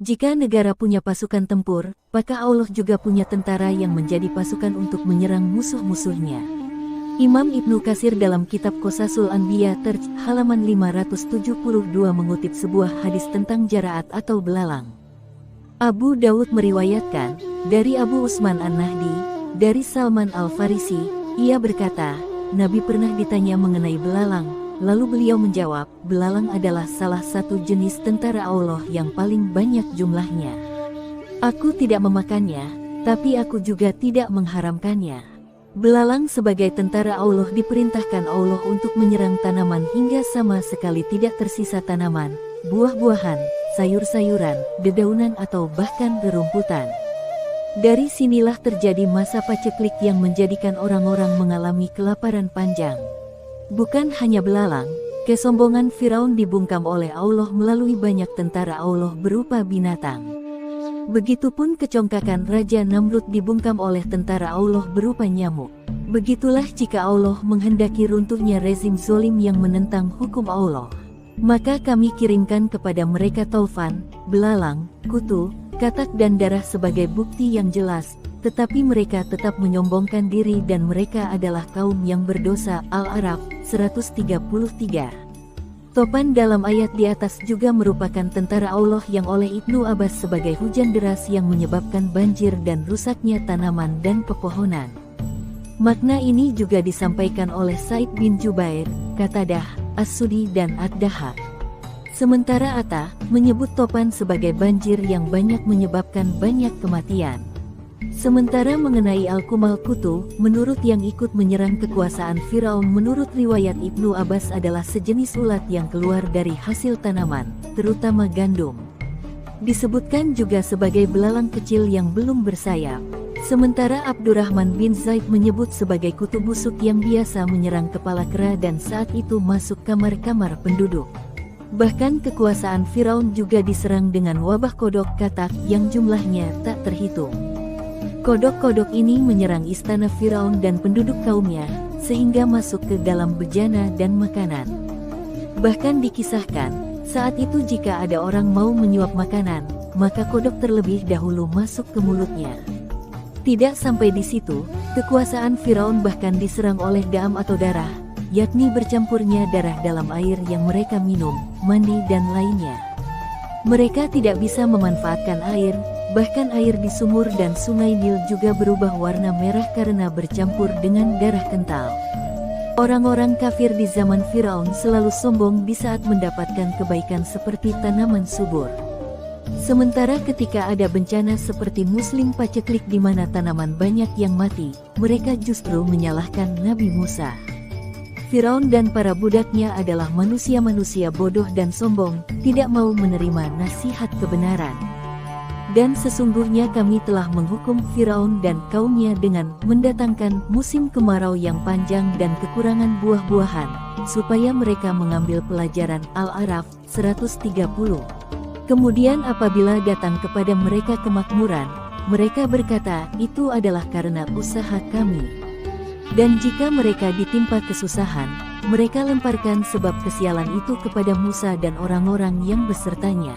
Jika negara punya pasukan tempur, maka Allah juga punya tentara yang menjadi pasukan untuk menyerang musuh-musuhnya. Imam Ibnu Katsir dalam kitab Qosasul Anbiya Terj halaman 572 mengutip sebuah hadis tentang jaraat atau belalang. Abu Dawud meriwayatkan, dari Abu Utsman An-Nahdi, dari Salman Al-Farisi, ia berkata, Nabi pernah ditanya mengenai belalang, lalu beliau menjawab, belalang adalah salah satu jenis tentara Allah yang paling banyak jumlahnya. Aku tidak memakannya, tapi aku juga tidak mengharamkannya. Belalang sebagai tentara Allah diperintahkan Allah untuk menyerang tanaman hingga sama sekali tidak tersisa tanaman, buah-buahan, sayur-sayuran, dedaunan atau bahkan rerumputan. Dari sinilah terjadi masa paceklik yang menjadikan orang-orang mengalami kelaparan panjang. Bukan hanya belalang, kesombongan Firaun dibungkam oleh Allah melalui banyak tentara Allah berupa binatang. Begitupun kecongkakan Raja Namrud dibungkam oleh tentara Allah berupa nyamuk. Begitulah jika Allah menghendaki runtuhnya rezim zolim yang menentang hukum Allah. Maka kami kirimkan kepada mereka taufan, belalang, kutu, katak dan darah sebagai bukti yang jelas, tetapi mereka tetap menyombongkan diri dan mereka adalah kaum yang berdosa. Al-A'raf 133. Topan dalam ayat di atas juga merupakan tentara Allah yang oleh Ibnu Abbas sebagai hujan deras yang menyebabkan banjir dan rusaknya tanaman dan pepohonan. Makna ini juga disampaikan oleh Said bin Jubair, Qatadah, As-Sudi dan Ad-Dahhak. Sementara Atta menyebut topan sebagai banjir yang banyak menyebabkan banyak kematian. Sementara mengenai Al-Kumal Kutu, menurut yang ikut menyerang kekuasaan Firaun menurut riwayat Ibnu Abbas adalah sejenis ulat yang keluar dari hasil tanaman, terutama gandum. Disebutkan juga sebagai belalang kecil yang belum bersayap. Sementara Abdurrahman bin Zaid menyebut sebagai kutu busuk yang biasa menyerang kepala kera dan saat itu masuk kamar-kamar penduduk. Bahkan kekuasaan Firaun juga diserang dengan wabah kodok katak yang jumlahnya tak terhitung. Kodok-kodok ini menyerang istana Firaun dan penduduk kaumnya, sehingga masuk ke dalam bejana dan makanan. Bahkan dikisahkan, saat itu jika ada orang mau menyuap makanan, maka kodok terlebih dahulu masuk ke mulutnya. Tidak sampai di situ, kekuasaan Firaun bahkan diserang oleh dam atau darah, yakni bercampurnya darah dalam air yang mereka minum, mandi dan lainnya. Mereka tidak bisa memanfaatkan air, bahkan air di sumur dan sungai Nil juga berubah warna merah karena bercampur dengan darah kental. Orang-orang kafir di zaman Firaun selalu sombong di saat mendapatkan kebaikan seperti tanaman subur. Sementara ketika ada bencana seperti musim paceklik di mana tanaman banyak yang mati, mereka justru menyalahkan Nabi Musa. Firaun dan para budaknya adalah manusia-manusia bodoh dan sombong, tidak mau menerima nasihat kebenaran. Dan sesungguhnya kami telah menghukum Firaun dan kaumnya dengan mendatangkan musim kemarau yang panjang dan kekurangan buah-buahan, supaya mereka mengambil pelajaran. Al-A'raf 130. Kemudian apabila datang kepada mereka kemakmuran, mereka berkata, itu adalah karena usaha kami. Dan jika mereka ditimpa kesusahan, mereka lemparkan sebab kesialan itu kepada Musa dan orang-orang yang besertanya.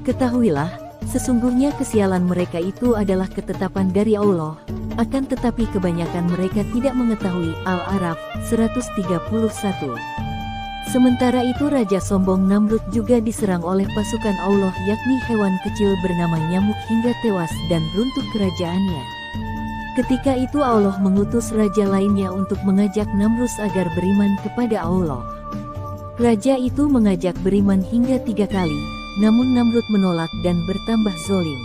Ketahuilah, sesungguhnya kesialan mereka itu adalah ketetapan dari Allah, akan tetapi kebanyakan mereka tidak mengetahui. Al-A'raf 131. Sementara itu Raja sombong Namrud juga diserang oleh pasukan Allah yakni hewan kecil bernama nyamuk hingga tewas dan runtuh kerajaannya. Ketika itu Allah mengutus raja lainnya untuk mengajak Namrud agar beriman kepada Allah. Raja itu mengajak beriman hingga 3 kali. Namun Namrud menolak dan bertambah zolim.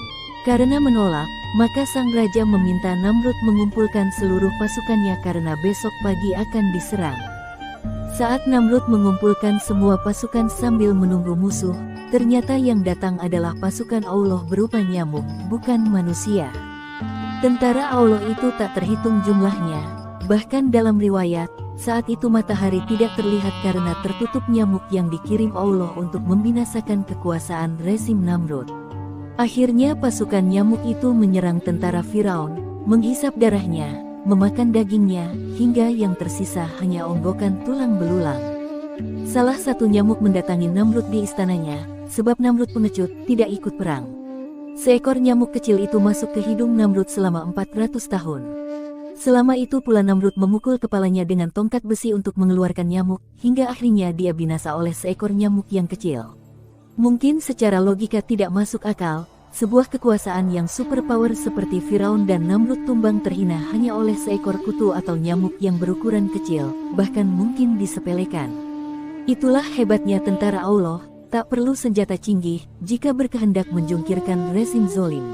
Karena menolak, maka sang raja meminta Namrud mengumpulkan seluruh pasukannya karena besok pagi akan diserang. Saat Namrud mengumpulkan semua pasukan sambil menunggu musuh, ternyata yang datang adalah pasukan Allah berupa nyamuk, bukan manusia. Tentara Allah itu tak terhitung jumlahnya. Bahkan dalam riwayat, saat itu matahari tidak terlihat karena tertutup nyamuk yang dikirim Allah untuk membinasakan kekuasaan rezim Namrud. Akhirnya pasukan nyamuk itu menyerang tentara Firaun, menghisap darahnya, memakan dagingnya, hingga yang tersisa hanya onggokan tulang belulang. Salah satu nyamuk mendatangi Namrud di istananya, sebab Namrud pengecut tidak ikut perang. Seekor nyamuk kecil itu masuk ke hidung Namrud selama 400 tahun. Selama itu pula Namrud memukul kepalanya dengan tongkat besi untuk mengeluarkan nyamuk, hingga akhirnya dia binasa oleh seekor nyamuk yang kecil. Mungkin secara logika tidak masuk akal, sebuah kekuasaan yang superpower seperti Firaun dan Namrud tumbang terhina hanya oleh seekor kutu atau nyamuk yang berukuran kecil, bahkan mungkin disepelekan. Itulah hebatnya tentara Allah, tak perlu senjata canggih jika berkehendak menjungkirkan rezim zolim.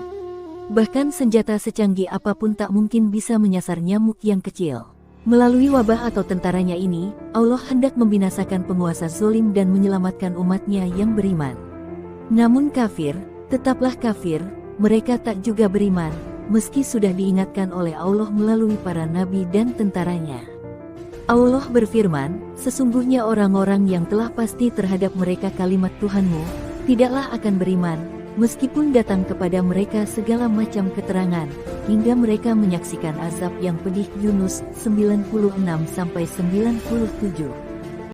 Bahkan senjata secanggih apapun tak mungkin bisa menyasar nyamuk yang kecil. Melalui wabah atau tentaranya ini, Allah hendak membinasakan penguasa zolim dan menyelamatkan umatnya yang beriman. Namun kafir, tetaplah kafir, mereka tak juga beriman, meski sudah diingatkan oleh Allah melalui para nabi dan tentaranya. Allah berfirman, sesungguhnya orang-orang yang telah pasti terhadap mereka kalimat Tuhanmu, tidaklah akan beriman, meskipun datang kepada mereka segala macam keterangan, hingga mereka menyaksikan azab yang pedih. Yunus 96-97.